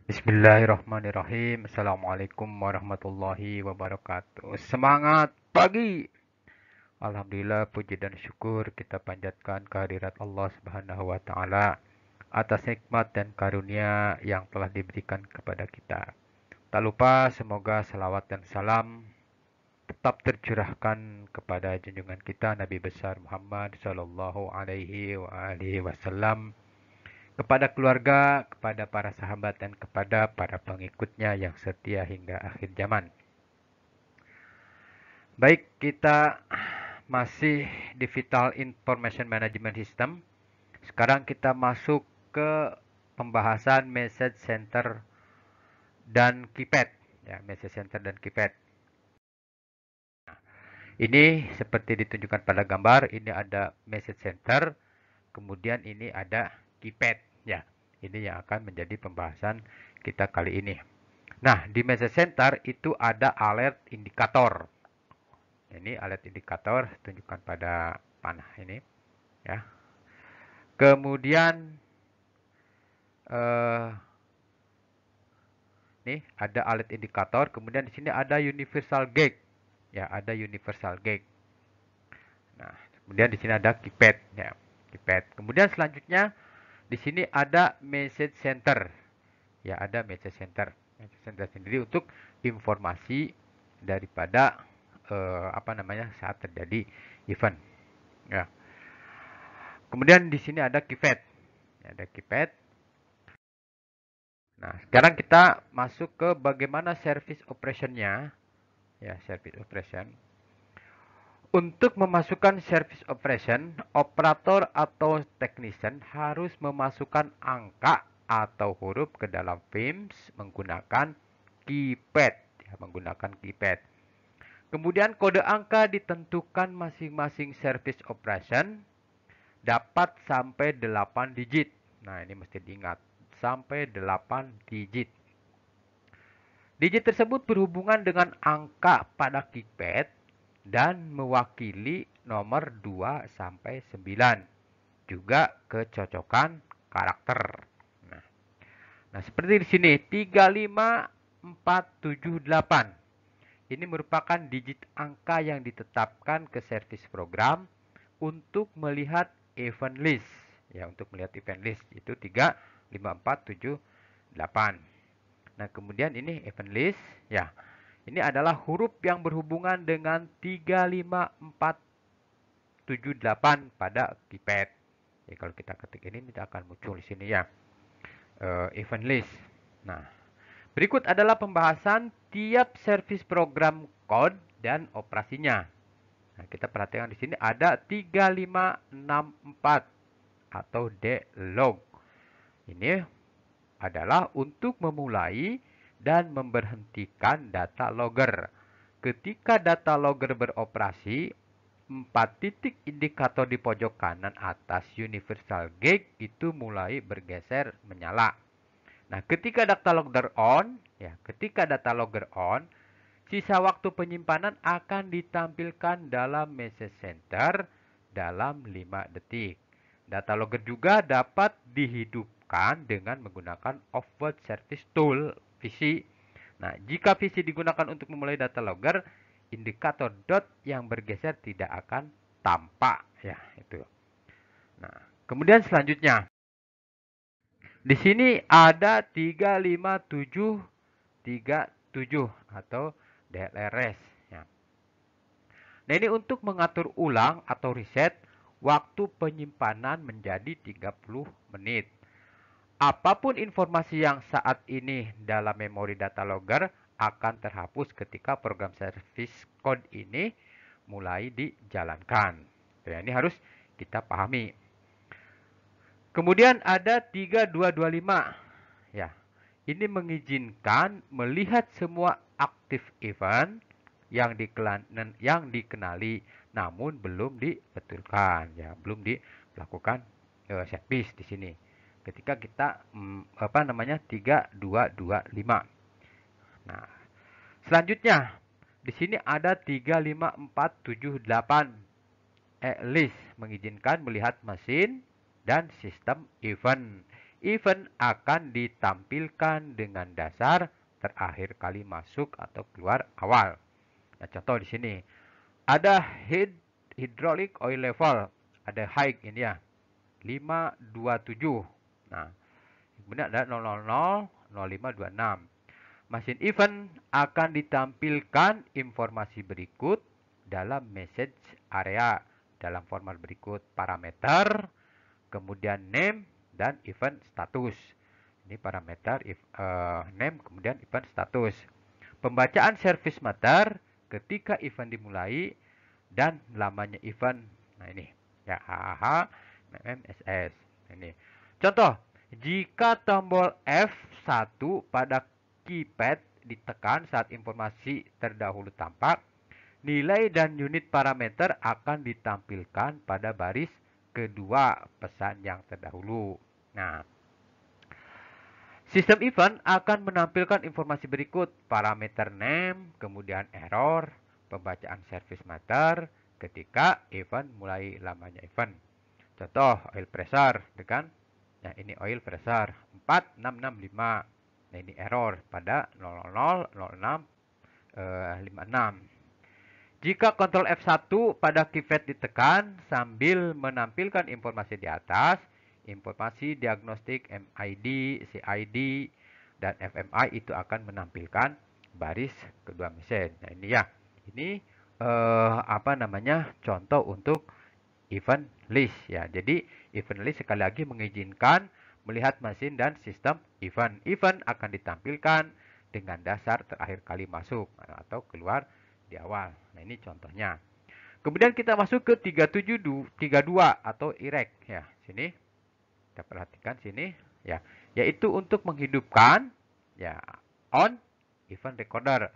Bismillahirrahmanirrahim. Assalamualaikum warahmatullahi wabarakatuh. Semangat pagi. Alhamdulillah, puji dan syukur kita panjatkan kehadirat Allah Subhanahu wa taala atas nikmat dan karunia yang telah diberikan kepada kita. Tak lupa semoga salawat dan salam tetap tercurahkan kepada junjungan kita Nabi besar Muhammad sallallahu alaihi wasallam, kepada keluarga, kepada para sahabat, dan kepada para pengikutnya yang setia hingga akhir zaman. Baik, kita masih di Vital Information Management System. Sekarang kita masuk ke pembahasan message center dan keypad. Ya, message center dan keypad. Ini seperti ditunjukkan pada gambar, ini ada message center, kemudian ini ada keypad. Ya, ini yang akan menjadi pembahasan kita kali ini. Nah, di message center itu ada alert indikator. Ini alert indikator, tunjukkan pada panah ini, ya. Kemudian nih ada alert indikator, kemudian di sini ada universal gate. Ya, ada universal gate. Nah, kemudian di sini ada keypad, ya. Keypad. Kemudian selanjutnya di sini ada message center. Ya, ada message center. Message center sendiri untuk informasi daripada saat terjadi event. Ya. Kemudian di sini ada keypad. Ya, ada keypad. Nah, sekarang kita masuk ke bagaimana service operationnya. Ya, service operation. Untuk memasukkan service operation, operator atau technician harus memasukkan angka atau huruf ke dalam VIMS menggunakan keypad. Ya, menggunakan keypad. Kemudian kode angka ditentukan masing-masing service operation dapat sampai 8 digit. Nah, ini mesti diingat, sampai 8 digit. Digit tersebut berhubungan dengan angka pada keypad dan mewakili nomor 2 sampai 9. Juga kecocokan karakter. Nah, seperti di sini 35478. Ini merupakan digit angka yang ditetapkan ke service program untuk melihat event list. Ya, untuk melihat event list itu 35478. Nah, kemudian ini event list, ya. Ini adalah huruf yang berhubungan dengan 35478 pada keypad. Jadi kalau kita ketik ini tidak akan muncul di sini, ya. Event list. Nah, berikut adalah pembahasan tiap service program code dan operasinya. Nah, kita perhatikan di sini ada 3564 atau D-log. Ini adalah untuk memulai dan memberhentikan data logger. Ketika data logger beroperasi, 4 titik indikator di pojok kanan atas universal gate itu mulai bergeser menyala. Nah, ketika data logger on, sisa waktu penyimpanan akan ditampilkan dalam message center dalam 5 detik. Data logger juga dapat dihidupkan dengan menggunakan offboard service tool VC. Nah, jika VC digunakan untuk memulai data logger, indikator dot yang bergeser tidak akan tampak, ya, itu. Nah, kemudian selanjutnya di sini ada 35737 atau DLRS, ya. Nah, ini untuk mengatur ulang atau reset waktu penyimpanan menjadi 30 menit. Apapun informasi yang saat ini dalam memori data logger akan terhapus ketika program service code ini mulai dijalankan. Ya, ini harus kita pahami. Kemudian ada 3225. Ya, ini mengizinkan melihat semua aktif event yang dikenali namun belum dibetulkan, ya, belum dilakukan service di sini. Ketika kita 3225. Nah, selanjutnya di sini ada 35478 list mengizinkan melihat mesin dan sistem event. event akan ditampilkan dengan dasar terakhir kali masuk atau keluar awal. Nah, contoh di sini ada hydraulic oil level, ada high ini ya, 527. Nah, kemudian ada 000 0526. Mesin event akan ditampilkan informasi berikut dalam message area dalam format berikut: parameter, kemudian name, dan event status. Ini parameter, name, kemudian event status. Pembacaan service matter ketika event dimulai dan lamanya event. Nah ini ya, HHH, MMSS. Ini contoh, jika tombol F1 pada keypad ditekan saat informasi terdahulu tampak, nilai dan unit parameter akan ditampilkan pada baris kedua pesan yang terdahulu. Nah, sistem event akan menampilkan informasi berikut: parameter name, kemudian error, pembacaan service matter ketika event mulai lamanya event. Contoh, oil pressure, kan? Nah, ini oil pressure 4665. Nah, ini error pada 000656. Jika Ctrl F1 pada keypad ditekan sambil menampilkan informasi di atas, informasi diagnostik MID, CID, dan FMI itu akan menampilkan baris kedua mesin. Nah, ini ya. Ini contoh untuk event list ya. Jadi event list sekali lagi mengizinkan melihat mesin dan sistem event. Event akan ditampilkan dengan dasar terakhir kali masuk atau keluar di awal. Nah, ini contohnya. Kemudian kita masuk ke 3732 atau IREC ya. Sini kita perhatikan sini ya, yaitu untuk menghidupkan ya on event recorder.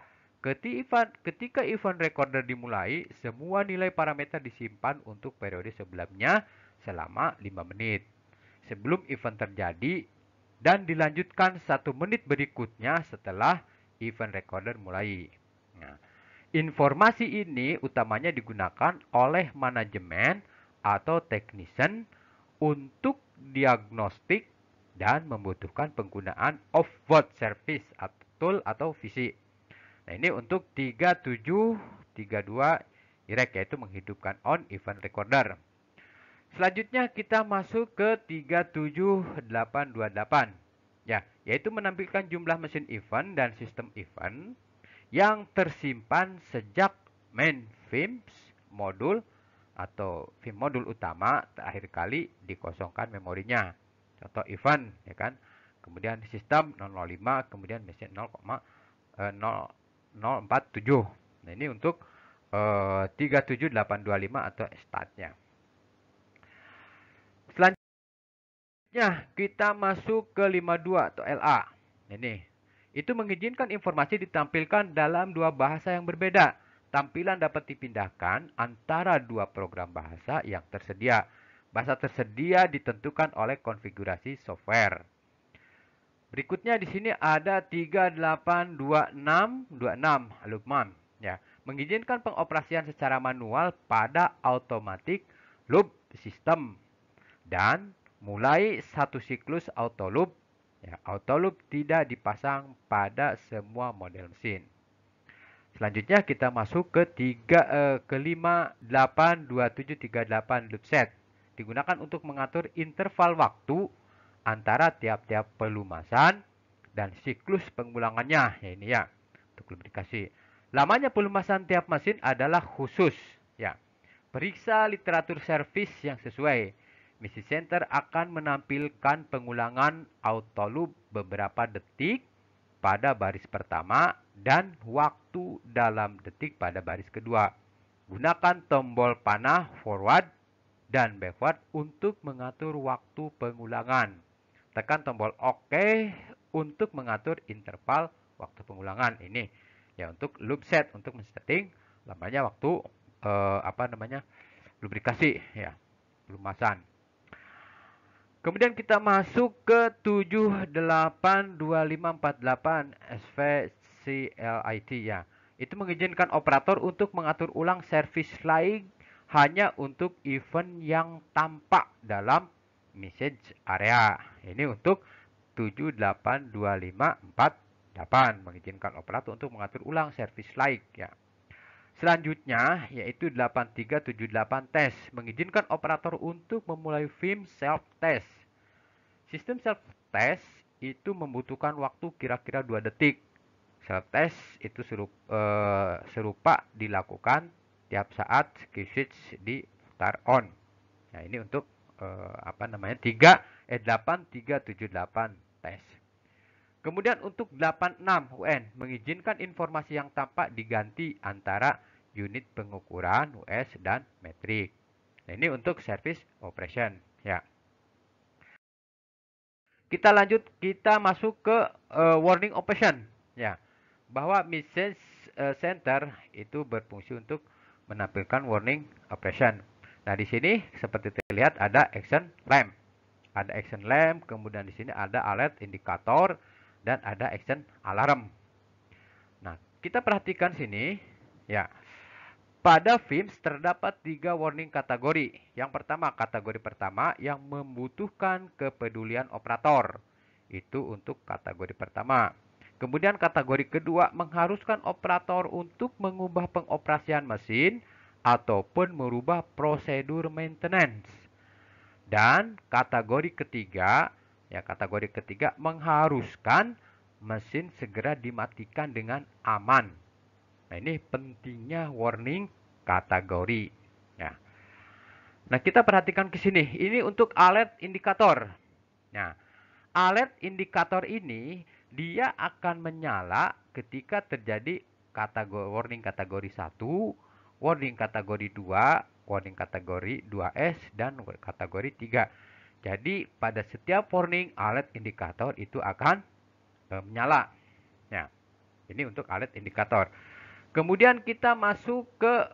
Ketika event recorder dimulai, semua nilai parameter disimpan untuk periode sebelumnya selama 5 menit sebelum event terjadi dan dilanjutkan 1 menit berikutnya setelah event recorder mulai. Nah, informasi ini utamanya digunakan oleh manajemen atau technician untuk diagnostik dan membutuhkan penggunaan off-board service atau tool atau VC. Nah, ini untuk 3732 IREC, yaitu menghidupkan on event recorder. Selanjutnya kita masuk ke 37828 ya, yaitu menampilkan jumlah mesin event dan sistem event yang tersimpan sejak main FIMS modul atau FIM modul utama terakhir kali dikosongkan memorinya. Contoh event ya kan. Kemudian sistem 005, kemudian mesin 0,047. Nah, ini untuk 37825 atau startnya. Selanjutnya kita masuk ke 52 atau LA. Ini itu mengizinkan informasi ditampilkan dalam dua bahasa yang berbeda. Tampilan dapat dipindahkan antara dua program bahasa yang tersedia. Bahasa tersedia ditentukan oleh konfigurasi software. Berikutnya di sini ada 382626 loopman ya, mengizinkan pengoperasian secara manual pada automatic loop system dan mulai satu siklus auto loop. Ya, auto loop tidak dipasang pada semua model mesin. Selanjutnya kita masuk ke 582738 loop set. Digunakan untuk mengatur interval waktu antara tiap-tiap pelumasan dan siklus pengulangannya. Ya, ini ya, untuk lubrikasi. Lamanya pelumasan tiap mesin adalah khusus. Ya, periksa literatur servis yang sesuai. Misi Center akan menampilkan pengulangan auto loop beberapa detik pada baris pertama dan waktu dalam detik pada baris kedua. Gunakan tombol panah forward dan backward untuk mengatur waktu pengulangan. Tekan tombol OK untuk mengatur interval waktu pengulangan. Ini ya untuk loop set, untuk men-setting lamanya waktu lubrikasi ya, pelumasan. Kemudian kita masuk ke 782548 SVCLIT ya. Itu mengizinkan operator untuk mengatur ulang service flying hanya untuk event yang tampak dalam message area. Ini untuk 782548 mengizinkan operator untuk mengatur ulang service like ya. Selanjutnya yaitu 8378 test mengizinkan operator untuk memulai film self test. Sistem self test itu membutuhkan waktu kira-kira 2 detik. Self test itu serupa dilakukan tiap saat skill switch diputar on. Nah, ini untuk 8378 tes. Kemudian untuk 86 UN mengizinkan informasi yang tampak diganti antara unit pengukuran US dan metrik. Nah, ini untuk service operation ya. Kita lanjut, kita masuk ke warning operation ya. Bahwa message center itu berfungsi untuk menampilkan warning operation. Nah, di sini seperti terlihat ada action lamp. Ada action lamp, kemudian di sini ada alert indikator dan ada action alarm. Nah, kita perhatikan sini ya. Pada FIMS terdapat 3 warning kategori. Yang pertama, kategori pertama yang membutuhkan kepedulian operator. Itu untuk kategori pertama. Kemudian kategori kedua mengharuskan operator untuk mengubah pengoperasian mesin ataupun merubah prosedur maintenance. Dan kategori ketiga, ya kategori ketiga mengharuskan mesin segera dimatikan dengan aman. Nah, ini pentingnya warning kategori. Ya. Nah, kita perhatikan ke sini. Ini untuk alert indikator. Nah, alert indikator ini dia akan menyala ketika terjadi warning kategori 1, warning kategori 2, warning kategori 2S, dan kategori 3. Jadi, pada setiap warning alert indikator itu akan menyala. Ya, ini untuk alert indikator. Kemudian kita masuk ke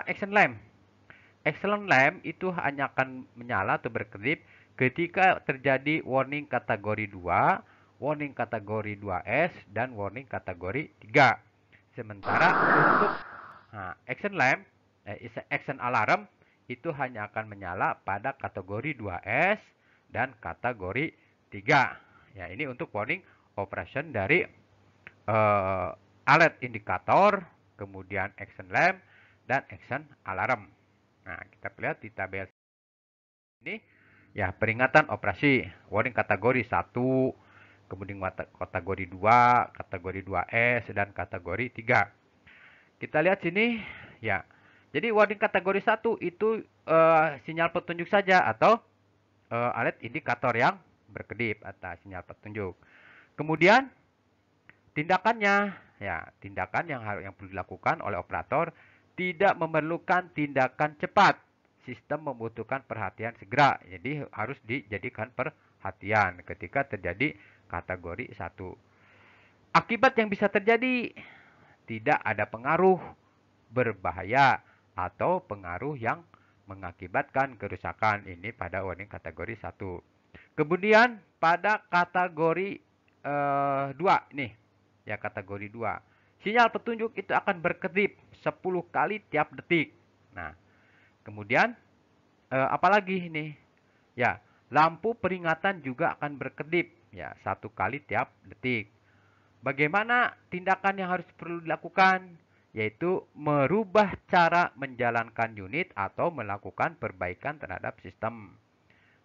action lamp. Action lamp itu hanya akan menyala atau berkedip ketika terjadi warning kategori 2, warning kategori 2S, dan warning kategori 3. Sementara untuk action lamp, action alarm itu hanya akan menyala pada kategori 2S dan kategori 3. Ya, ini untuk warning operation dari alert indikator, kemudian action lamp, dan action alarm. Nah, kita lihat di tabel ini ya, peringatan operasi warning kategori 1, kemudian kategori 2, kategori 2S, dan kategori 3. Kita lihat sini ya. Jadi warning kategori 1 itu sinyal petunjuk saja atau alert indikator yang berkedip atau sinyal petunjuk. Kemudian tindakannya ya, tindakan yang perlu dilakukan oleh operator tidak memerlukan tindakan cepat. Sistem membutuhkan perhatian segera. Jadi harus dijadikan perhatian ketika terjadi kategori 1. Akibat yang bisa terjadi, tidak ada pengaruh berbahaya atau pengaruh yang mengakibatkan kerusakan. Ini pada warning kategori 1. Kemudian pada kategori 2 nih. Ya, kategori 2. Sinyal petunjuk itu akan berkedip 10 kali tiap detik. Nah, kemudian apalagi ini? Ya, lampu peringatan juga akan berkedip ya 1 kali tiap detik. Bagaimana tindakan yang harus perlu dilakukan? Yaitu merubah cara menjalankan unit atau melakukan perbaikan terhadap sistem.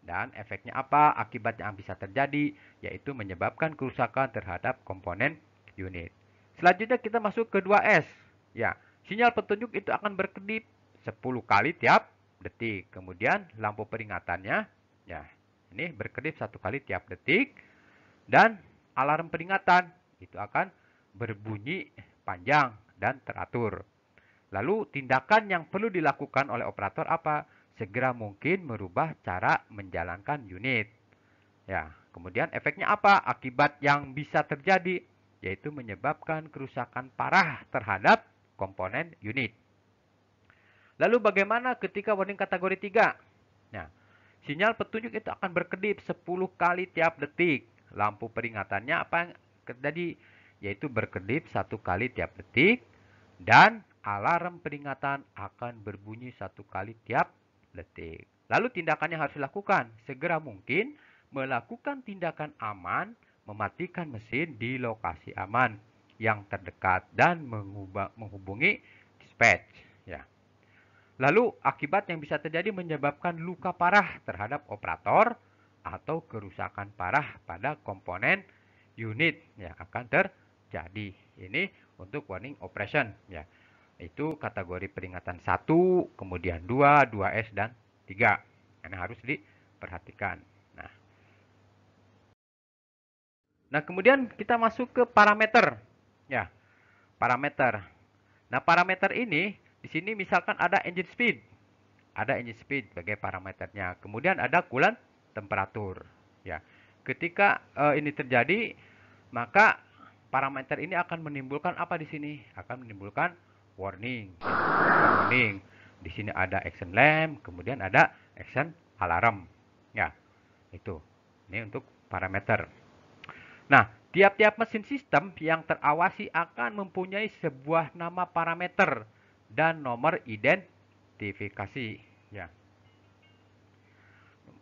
Dan efeknya apa? Akibat yang bisa terjadi yaitu menyebabkan kerusakan terhadap komponen unit. Selanjutnya kita masuk ke 2S. Ya, sinyal petunjuk itu akan berkedip 10 kali tiap detik. Kemudian lampu peringatannya ya, ini berkedip 1 kali tiap detik, dan alarm peringatan itu akan berbunyi panjang dan teratur. Lalu tindakan yang perlu dilakukan oleh operator apa? Segera mungkin merubah cara menjalankan unit. Ya, kemudian efeknya apa? Akibat yang bisa terjadi yaitu menyebabkan kerusakan parah terhadap komponen unit. Lalu bagaimana ketika warning kategori 3? Nah, sinyal petunjuk itu akan berkedip 10 kali tiap detik. Lampu peringatannya apa yang terjadi? Yaitu berkedip 1 kali tiap detik, dan alarm peringatan akan berbunyi 1 kali tiap detik. Lalu tindakan yang harus dilakukan, segera mungkin melakukan tindakan aman, mematikan mesin di lokasi aman yang terdekat dan menghubungi dispatch. Ya. Lalu akibat yang bisa terjadi menyebabkan luka parah terhadap operator atau kerusakan parah pada komponen unit yang akan terjadi. Ini untuk warning operation ya. Itu kategori peringatan 1, kemudian 2, 2S dan 3. Ini harus diperhatikan. Nah, kemudian kita masuk ke parameter. Ya, parameter. Nah, parameter ini di sini misalkan ada engine speed. Ada engine speed sebagai parameternya. Kemudian ada coolant temperatur. Ya. Ketika ini terjadi, maka parameter ini akan menimbulkan apa di sini? Akan menimbulkan warning. Warning. Di sini ada action lamp, kemudian ada action alarm. Ya. Itu. Ini untuk parameter. Nah, tiap-tiap mesin sistem yang terawasi akan mempunyai sebuah nama parameter dan nomor identifikasi. Ya.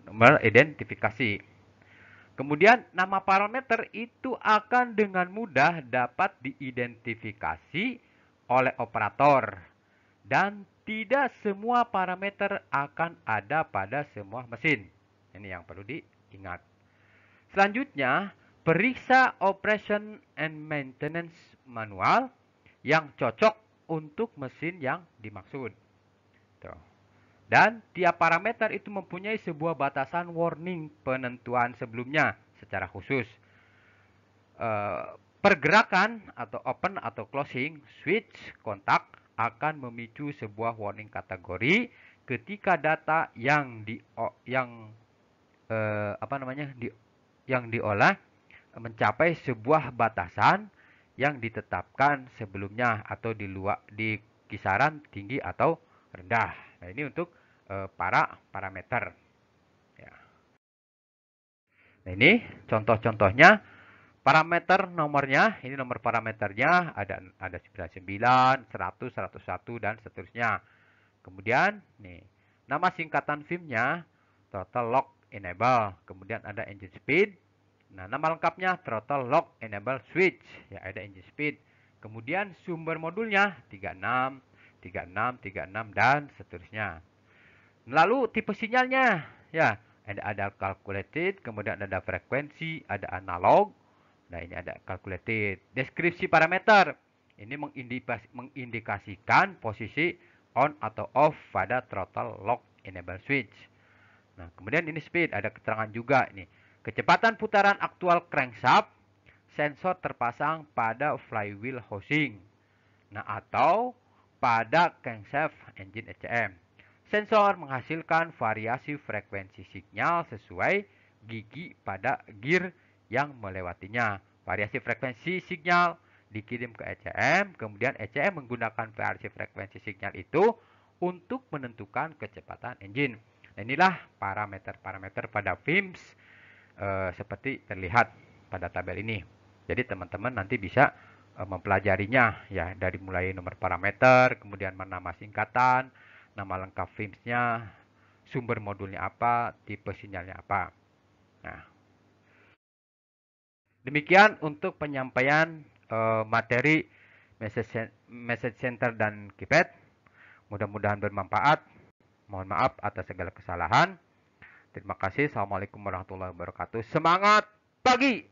Nomor identifikasi. Kemudian nama parameter itu akan dengan mudah dapat diidentifikasi oleh operator. Dan tidak semua parameter akan ada pada semua mesin. Ini yang perlu diingat. Selanjutnya, periksa operation and maintenance manual yang cocok untuk mesin yang dimaksud. Tuh. Dan tiap parameter itu mempunyai sebuah batasan warning penentuan sebelumnya secara khusus. Pergerakan atau open atau closing switch kontak akan memicu sebuah warning kategori ketika data yang diolah mencapai sebuah batasan yang ditetapkan sebelumnya atau di kisaran tinggi atau rendah. Nah, ini untuk para parameter. Ya. Nah, ini contoh-contohnya parameter nomornya. Ini nomor parameternya ada 99, 100, 101 dan seterusnya. Kemudian nih nama singkatan VIM-nya throttle lock enable. Kemudian ada engine speed. Nah, nama lengkapnya throttle lock enable switch. Ya, ada engine speed. Kemudian sumber modulnya 36, 36, 36 dan seterusnya. Lalu tipe sinyalnya, ya, ada calculated, kemudian ada frekuensi, ada analog. Nah, ini ada calculated. Deskripsi parameter. Ini mengindikasikan posisi on atau off pada throttle lock enable switch. Nah, kemudian ini speed, ada keterangan juga ini. Kecepatan putaran aktual crankshaft, sensor terpasang pada flywheel housing. Nah, atau pada crankshaft engine ECM. Sensor menghasilkan variasi frekuensi sinyal sesuai gigi pada gear yang melewatinya. Variasi frekuensi sinyal dikirim ke ECM, kemudian ECM menggunakan variasi frekuensi sinyal itu untuk menentukan kecepatan engine. Nah, inilah parameter-parameter pada FIMS seperti terlihat pada tabel ini. Jadi teman-teman nanti bisa mempelajarinya ya, dari mulai nomor parameter, kemudian nama singkatan, nama lengkap FIMS-nya, sumber modulnya apa, tipe sinyalnya apa. Nah, demikian untuk penyampaian materi message center dan keypad. Mudah-mudahan bermanfaat. Mohon maaf atas segala kesalahan. Terima kasih. Assalamualaikum warahmatullahi wabarakatuh. Semangat pagi!